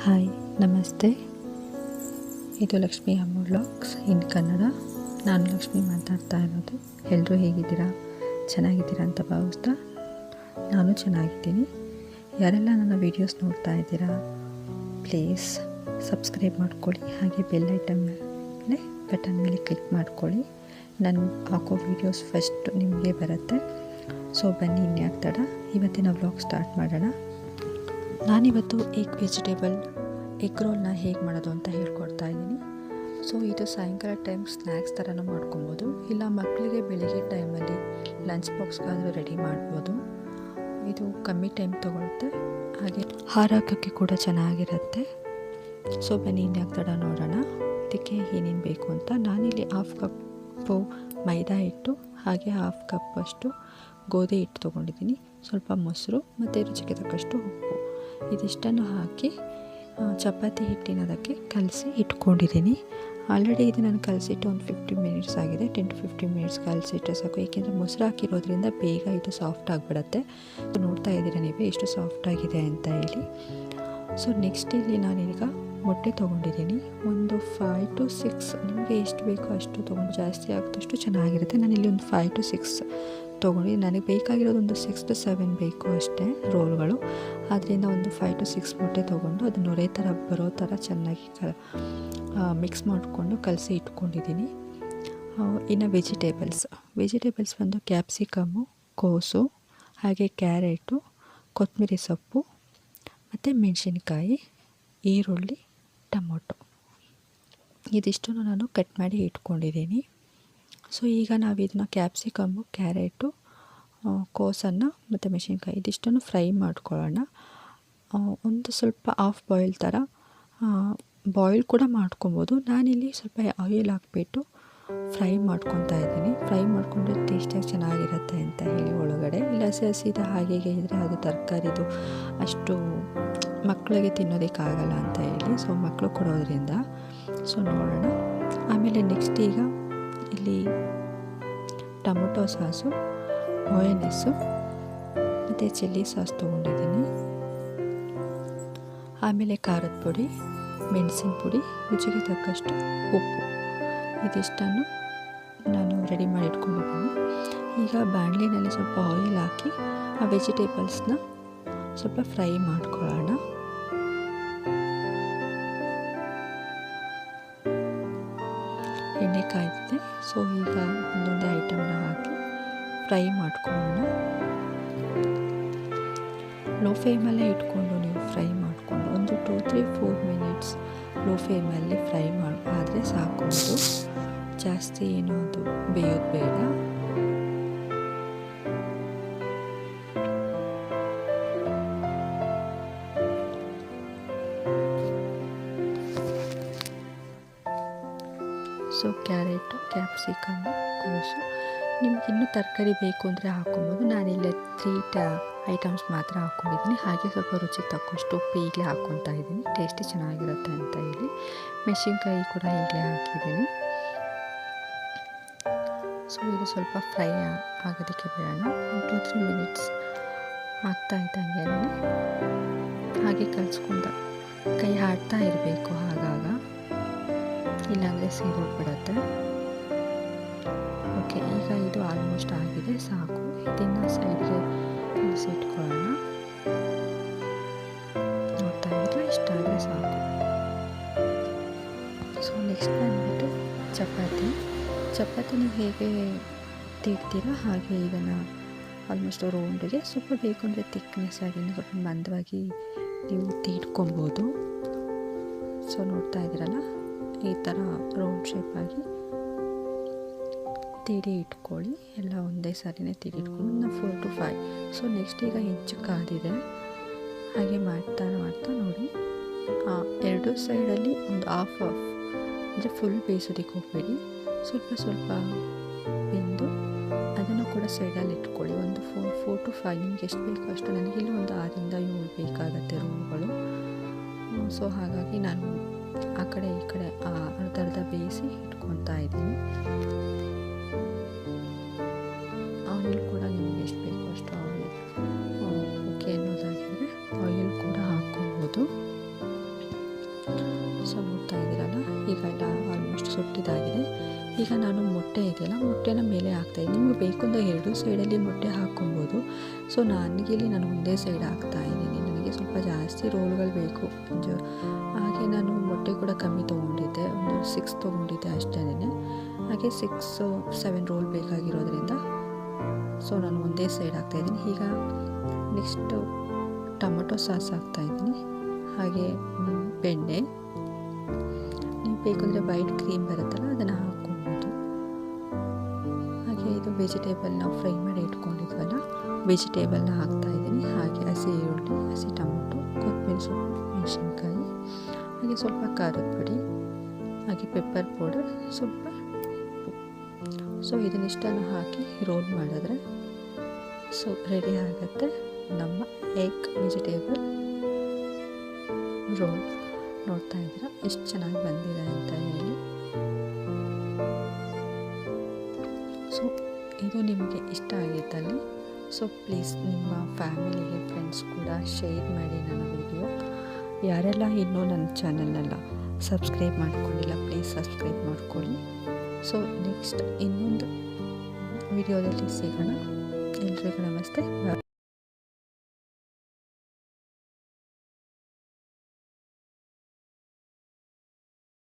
Hi, ನಮಸ್ತೆ. ಇದು ಲಕ್ಷ್ಮಿ ಅಮ್ಮ ವ್ಲಾಗ್ಸ್ ಇನ್ ಕನ್ನಡ. ನಾನು ಲಕ್ಷ್ಮಿ ಮಾತಾಡ್ತಾ ಇರೋದು. ಎಲ್ಲರೂ ಹೇಗಿದ್ದೀರಾ? ಚೆನ್ನಾಗಿದ್ದೀರಾ ಅಂತ ಭಾವಿಸ್ತಾ ನಾನು ಚೆನ್ನಾಗಿದ್ದೀನಿ. ಯಾರೆಲ್ಲ ನನ್ನ ವೀಡಿಯೋಸ್ ನೋಡ್ತಾ ಇದ್ದೀರಾ, ಪ್ಲೀಸ್ ಸಬ್ಸ್ಕ್ರೈಬ್ ಮಾಡ್ಕೊಳ್ಳಿ. ಹಾಗೆ ಬೆಲ್ ಬಟನ್ ಮೇಲೆ ಕ್ಲಿಕ್ ಮಾಡ್ಕೊಳ್ಳಿ. ನಾನು ಹಾಕೋ ವೀಡಿಯೋಸ್ ಫಸ್ಟ್ ನಿಮಗೆ ಬರುತ್ತೆ. ಸೊ ಬನ್ನಿ, ಇನ್ಯಾಕೆ ತಡ, ಇವತ್ತಿನ ವ್ಲಾಗ್ ಸ್ಟಾರ್ಟ್ ಮಾಡೋಣ. ನಾನಿವತ್ತು ಎಗ್ ರೋಲ್ನ ಹೇಗೆ ಮಾಡೋದು ಅಂತ ಹೇಳ್ಕೊಡ್ತಾ ಇದ್ದೀನಿ. ಸೊ ಇದು ಸಾಯಂಕಾಲ ಟೈಮ್ ಸ್ನ್ಯಾಕ್ಸ್ ಥರನೂ ಮಾಡ್ಕೊಬೋದು, ಇಲ್ಲ ಮಕ್ಕಳಿಗೆ ಬೆಳಿಗ್ಗೆ ಟೈಮಲ್ಲಿ ಲಂಚ್ ಬಾಕ್ಸ್ಗಾದರೂ ರೆಡಿ ಮಾಡ್ಬೋದು. ಇದು ಕಮ್ಮಿ ಟೈಮ್ ತೊಗೊಳುತ್ತೆ, ಹಾಗೆ ಹಾರಾಕೋಕ್ಕೆ ಕೂಡ ಚೆನ್ನಾಗಿರುತ್ತೆ. ಸೊ ಬನ್ನಿ, ಇನ್ಯಾಕೆ ತಡ ನೋಡೋಣ ಇದಕ್ಕೆ ಏನೇನು ಬೇಕು ಅಂತ. ನಾನಿಲ್ಲಿ 1/2 ಕಪ್ಪು ಮೈದಾ ಹಿಟ್ಟು, ಹಾಗೆ 1/2 ಕಪ್ಪಷ್ಟು ಗೋಧಿ ಹಿಟ್ಟು ತೊಗೊಂಡಿದ್ದೀನಿ. ಸ್ವಲ್ಪ ಮೊಸರು ಮತ್ತು ರುಚಿಗೆ ತಕ್ಕಷ್ಟು ಉಪ್ಪು, ಇದಿಷ್ಟನ್ನು ಹಾಕಿ ಚಪಾತಿ ಹಿಟ್ಟಿನದಕ್ಕೆ ಕಲಸಿ ಇಟ್ಕೊಂಡಿದ್ದೀನಿ. ಆಲ್ರೆಡಿ ಇದು ನಾನು ಕಲಸಿಟ್ಟು ಒಂದು 15 ಮಿನಿಟ್ಸ್ ಆಗಿದೆ. 10 to 15 ಮಿನಿಟ್ಸ್ ಕಲಸಿಟ್ಟರೆ ಸಾಕು, ಏಕೆಂದರೆ ಮೊಸರು ಹಾಕಿರೋದ್ರಿಂದ ಬೇಗ ಇದು ಸಾಫ್ಟ್ ಆಗಿಬಿಡುತ್ತೆ. ನೋಡ್ತಾ ಇದ್ದೀರಾ ನೀವೇ ಎಷ್ಟು ಸಾಫ್ಟಾಗಿದೆ ಅಂತ ಹೇಳಿ. ಸೊ ನೆಕ್ಸ್ಟ್ ಇಲ್ಲಿ ನಾನೀಗ ಮೊಟ್ಟೆ ತೊಗೊಂಡಿದ್ದೀನಿ. ಒಂದು 5 to 6, ನಿಮಗೆ ಎಷ್ಟು ಬೇಕೋ ಅಷ್ಟು ತೊಗೊಂಡು, ಜಾಸ್ತಿ ಆಗ್ದಷ್ಟು ಚೆನ್ನಾಗಿರುತ್ತೆ. ನಾನಿಲ್ಲಿ ಒಂದು 5 to 6 ತೊಗೊಂಡು, ನನಗೆ ಬೇಕಾಗಿರೋದು ಒಂದು 6 to 7 ಬೇಕು ಅಷ್ಟೇ ರೋಲ್ಗಳು. ಆದ್ದರಿಂದ ಒಂದು 5 to 6 ಮೊಟ್ಟೆ ತೊಗೊಂಡು ಅದು ನೊರೆ ಥರ ಬರೋ ಥರ ಚೆನ್ನಾಗಿ ಮಿಕ್ಸ್ ಮಾಡಿಕೊಂಡು ಕಲಸಿ ಇಟ್ಕೊಂಡಿದ್ದೀನಿ. ಇನ್ನು ವೆಜಿಟೇಬಲ್ಸ್ ಬಂದು ಕ್ಯಾಪ್ಸಿಕಮ್ಮು, ಕೋಸು, ಹಾಗೆ ಕ್ಯಾರೆಟು, ಕೊತ್ತಂಬರಿ ಸೊಪ್ಪು ಮತ್ತು ಮೆಣಸಿನ್ಕಾಯಿ, ಈರುಳ್ಳಿ, ಟೊಮೊಟೊ, ಇದಿಷ್ಟನ್ನು ನಾನು ಕಟ್ ಮಾಡಿ ಇಟ್ಕೊಂಡಿದ್ದೀನಿ. ಸೊ ಈಗ ನಾವು ಇದನ್ನ ಕ್ಯಾಪ್ಸಿಕಮ್ಮು, ಕ್ಯಾರೆಟು, ಕೋಸನ್ನು ಮತ್ತು ಮೆಣಸಿನ್ಕಾಯಿ ಇದಿಷ್ಟನ್ನು ಫ್ರೈ ಮಾಡ್ಕೊಳ್ಳೋಣ. ಒಂದು ಸ್ವಲ್ಪ ಹಾಫ್ ಬಾಯ್ಲ್ ಥರ ಬಾಯ್ಲ್ ಕೂಡ ಮಾಡ್ಕೊಬೋದು. ನಾನಿಲ್ಲಿ ಸ್ವಲ್ಪ ಆಯಿಲ್ ಹಾಕ್ಬಿಟ್ಟು ಫ್ರೈ ಮಾಡ್ಕೊತಾ ಇದ್ದೀನಿ. ಫ್ರೈ ಮಾಡಿಕೊಂಡ್ರೆ ಟೇಸ್ಟಾಗಿ ಚೆನ್ನಾಗಿರುತ್ತೆ ಅಂತ ಹೇಳಿ ಒಳಗಡೆ. ಇಲ್ಲ ಹಸಿದ ಹಾಗೆ ಇದ್ದರೆ ಅದು ತರಕಾರಿದು ಅಷ್ಟು ಮಕ್ಕಳಿಗೆ ತಿನ್ನೋದಕ್ಕಾಗಲ್ಲ ಅಂತ ಹೇಳಿ, ಸೊ ಮಕ್ಕಳು ಕೊಡೋದ್ರಿಂದ. ಸೊ ನೋಡೋಣ. ಆಮೇಲೆ ನೆಕ್ಸ್ಟ್ ಈಗ ಇಲ್ಲಿ ಟೊಮೊಟೊ ಸಾಸು, ಮಯೋನೈಸು ಮತ್ತು ಚಿಲ್ಲಿ ಸಾಸ್ ತೊಗೊಂಡಿದ್ದೀನಿ. ಆಮೇಲೆ ಖಾರದ ಪುಡಿ, ಮೆಣಸಿನ ಪುಡಿ, ರುಚಿಗೆ ತಕ್ಕಷ್ಟು ಉಪ್ಪು, ಇದಿಷ್ಟನ್ನು ನಾನು ರೆಡಿ ಮಾಡಿ ಇಟ್ಕೊಂಡಿದ್ದೀನಿ. ಈಗ ಬಾಣಲಿನಲ್ಲಿ ಸ್ವಲ್ಪ ಆಯಿಲ್ ಹಾಕಿ ಆ ವೆಜಿಟೇಬಲ್ಸ್ನ ಸ್ವಲ್ಪ ಫ್ರೈ ಮಾಡ್ಕೊಳ್ಳೋಣ. ಎಣ್ಣೆ ಕಾಯ್ದಿದೆ. ಸೊ ಈಗ ಒಂದೊಂದೇ ಐಟಮ್ನ ಹಾಕಿ ಫ್ರೈ ಮಾಡ್ಕೊಳ್ಳೋಣ. ಲೋ ಫ್ಲೇಮಲ್ಲೇ ಇಟ್ಕೊಂಡು ನೀವು ಫ್ರೈ ಮಾಡಿಕೊಂಡು ಒಂದು 2, 3, 4 ಮಿನಿಟ್ಸ್ ಲೋ ಫ್ಲೇಮಲ್ಲಿ ಫ್ರೈ ಆದರೆ ಸಾಕೋದು. ಜಾಸ್ತಿ ಏನೋ ಅದು ಬೇಯೋದು ಬೇಡ. ಸೊ ಕ್ಯಾರೆಟು, ಕ್ಯಾಪ್ಸಿಕಮ್ಮು, ಕೋಸು, ನಿಮ್ಗೆ ಇನ್ನೂ ತರಕಾರಿ ಬೇಕು ಅಂದರೆ ಹಾಕ್ಕೊಬೋದು. ನಾನಿಲ್ಲಿ 3 ಐಟಮ್ಸ್ ಮಾತ್ರ ಹಾಕ್ಕೊಂಡಿದ್ದೀನಿ. ಹಾಗೆ ಸ್ವಲ್ಪ ರುಚಿಗೆ ತಕ್ಕಷ್ಟು ಉಪ್ಪು ಈಗಲೇ ಹಾಕ್ಕೊತಾ ಇದ್ದೀನಿ, ಟೇಸ್ಟಿ ಚೆನ್ನಾಗಿರುತ್ತೆ ಅಂತ ಹೇಳಿ. ಮೆಣಸಿನ್ಕಾಯಿ ಕೂಡ ಈಗಲೇ ಹಾಕಿದ್ದೀನಿ. ಸೊ ಇದು ಸ್ವಲ್ಪ ಫ್ರೈ ಆಗೋದಕ್ಕೆ ಬೇಡ. 2 to 3 ಮಿನಿಟ್ಸ್ ಆಗ್ತಾ ಇದ್ದಂಗೆ ಹಾಗೆ ಕಲಿಸ್ಕೊಂಡ ಕೈ ಆಡ್ತಾ ಇರಬೇಕು ಆಗಾಗ, ಇಲ್ಲಾಂದರೆ ಸೀದೋಗ್ಬಿಡುತ್ತೆ. ಓಕೆ, ಈಗ ಇದು ಆಲ್ಮೋಸ್ಟ್ ಆಗಿದೆ, ಸಾಕು. ಇದನ್ನು ಸೈಡ್ಗೆ ಇಟ್ಕೊಳ್ಳೋಣ. ನೋಡ್ತಾ ಇದ್ರೆ ಇಷ್ಟ ಆದರೆ ಸಾಕು. ಸೊ ನೆಕ್ಸ್ಟ್ ಬಂದ್ಬಿಟ್ಟು ಚಪಾತಿ ನೀವು ಹೇಗೆ ತೀಡ್ತೀರಾ ಹಾಗೆ ಇದನ್ನು ಆಲ್ಮೋಸ್ಟ್ ರೌಂಡಿಗೆ, ಸ್ವಲ್ಪ ಬೇಕು ಅಂದರೆ ಥಿಕ್ನೆಸ್ ಆಗಿ ಸ್ವಲ್ಪ ಮಂದವಾಗಿ ನೀವು ತೀಡ್ಕೊಬೋದು. ಸೊ ನೋಡ್ತಾ ಇದ್ದೀರಲ್ಲ, ಈ ಥರ ರೌಂಡ್ ಶೇಪಾಗಿ ತೀಡಿ ಇಟ್ಕೊಳ್ಳಿ. ಎಲ್ಲ ಒಂದೇ ಸಾರಿನೇ ತೀಡಿ ಇಟ್ಕೊಂಡು ನಾವು 4 to 5. ಸೊ ನೆಕ್ಸ್ಟ್ ಈಗ ಹೆಚ್ಚು ಕಾದಿದೆ, ಹಾಗೆ ಮಾಡ್ತಾ ನೋಡಿ. ಎರಡು ಸೈಡಲ್ಲಿ ಒಂದು ಹಾಫ್ ಅಂದರೆ ಫುಲ್ ಬೇಯಿಸೋದಕ್ಕೆ ಹೋಗಬೇಡಿ, ಸ್ವಲ್ಪ ಬೆಂದು ಅದನ್ನು ಕೂಡ ಸೈಡಲ್ಲಿ ಇಟ್ಕೊಳ್ಳಿ. ಒಂದು 4 to 5 ನಿಮ್ಗೆ ಎಷ್ಟು ಬೇಕೋ ಅಷ್ಟು. ನನಗಿಲ್ಲಿ ಒಂದು 6 ಇಂದ 7 ಬೇಕಾಗತ್ತೆ ರೋಲ್ಗಳು. ಸೊ ಹಾಗಾಗಿ ನಾನು ಆ ಕಡೆ ಈ ಕಡೆ ಅರ್ಧ ಬೇಯಿಸಿ ಇಟ್ಕೊತಾ ಇದ್ದೀನಿ. ಆಯಿಲ್ ಕೂಡ ನಿಮಗೆ ಎಷ್ಟು ಬೇಕೋ ಅಷ್ಟು ಆಯಿಲ್ ಓಕೆ ಅನ್ನೋದಾಗಿದ್ದರೆ ಆಯಿಲ್ ಕೂಡ ಹಾಕ್ಕೊಬೋದು. ಸುಟ್ಟಿದ್ದಾಗಿದೆ. ಈಗ ನಾನು ಮೊಟ್ಟೆ ಇದೆಯಲ್ಲ, ಮೊಟ್ಟೆನ ಮೇಲೆ ಹಾಕ್ತಾಯಿದ್ದೀನಿ. ನಿಮಗೆ ಬೇಕು ಅಂದರೆ ಎರಡೂ ಸೈಡಲ್ಲಿ ಮೊಟ್ಟೆ ಹಾಕ್ಕೊಬೋದು. ಸೊ ನನಗಿಲ್ಲಿ ನಾನು ಒಂದೇ ಸೈಡ್ ಹಾಕ್ತಾಯಿದ್ದೀನಿ. ನನಗೆ ಸ್ವಲ್ಪ ಜಾಸ್ತಿ ರೋಲ್ಗಳು ಬೇಕು. ಹಾಗೆ ನಾನು ಮೊಟ್ಟೆ ಕೂಡ ಕಮ್ಮಿ ತೊಗೊಂಡಿದ್ದೆ, ಒಂದು 6 ತೊಗೊಂಡಿದ್ದೆ ಅಷ್ಟೇ. ಹಾಗೆ 6-7 ರೋಲ್ ಬೇಕಾಗಿರೋದ್ರಿಂದ ಸೊ ನಾನು ಒಂದೇ ಸೈಡ್ ಹಾಕ್ತಾಯಿದ್ದೀನಿ. ಈಗ ನೆಕ್ಸ್ಟು ಟೊಮೊಟೊ ಸಾಸ್ ಹಾಕ್ತಾಯಿದ್ದೀನಿ. ಹಾಗೆ ಬೆಣ್ಣೆ, ನೀವು ಬೇಕಂದರೆ ವೈಟ್ ಕ್ರೀಮ್ ಬರುತ್ತಲ್ಲ ಅದನ್ನು ಹಾಕ್ಕೊಬೋದು. ಹಾಗೆ ಇದು ವೆಜಿಟೇಬಲ್ ನಾವು ಫ್ರೈ ಮಾಡಿ ಇಟ್ಕೊಂಡಿದ್ವಲ್ಲ, ವೆಜಿಟೇಬಲ್ನ ಹಾಕ್ತಾಯಿದ್ದೀನಿ. ಹಾಗೆ ಹಸಿ ಈರುಳ್ಳಿ, ಹಸಿ ಟೊಮೊಟೊ, ಕೊತ್ತಂಬರಿ ಸೊಪ್ಪು, ಮೆಣಸಿನ್ಕಾಯಿ, ಹಾಗೆ ಸ್ವಲ್ಪ ಖಾರದ ಪುಡಿ, ಹಾಗೆ ಪೆಪ್ಪರ್ ಪೌಡರ್, ಸ್ವಲ್ಪ ಉಪ್ಪು. ಸೊ ಇದನ್ನಿಷ್ಟನ್ನು ಹಾಕಿ ರೋಲ್ ಮಾಡಿದ್ರೆ ಸೊ ರೆಡಿ ಆಗುತ್ತೆ ನಮ್ಮ ಎಗ್ ವೆಜಿಟೇಬಲ್ ರೋಲ್. ನೋಡ್ತಾ ಇದ್ದೀರಾ ಎಷ್ಟು ಚೆನ್ನಾಗಿ ಬಂದಿದೆ ಅಂತ ಹೇಳಿ. ಸೊ ಇದು ನಿಮಗೆ ಇಷ್ಟ ಆಗಿದ್ದಲ್ಲಿ ಸೊ ಪ್ಲೀಸ್ ನಿಮ್ಮ ಫ್ಯಾಮಿಲಿಗೆ, ಫ್ರೆಂಡ್ಸ್ ಕೂಡ ಶೇರ್ ಮಾಡಿ ನನ್ನ ವಿಡಿಯೋ. ಯಾರೆಲ್ಲ ಇನ್ನೂ ನನ್ನ ಚಾನಲ್ನೆಲ್ಲ ಸಬ್ಸ್ಕ್ರೈಬ್ ಮಾಡ್ಕೊಂಡಿಲ್ಲ ಪ್ಲೀಸ್ ಸಬ್ಸ್ಕ್ರೈಬ್ ಮಾಡ್ಕೊಳ್ಳಿ. ಸೊ ನೆಕ್ಸ್ಟ್ ಇನ್ನೊಂದು ವಿಡಿಯೋದಲ್ಲಿ ಸಿಗೋಣ. ಎಲ್ರಿಗೂ ನಮಸ್ತೆ.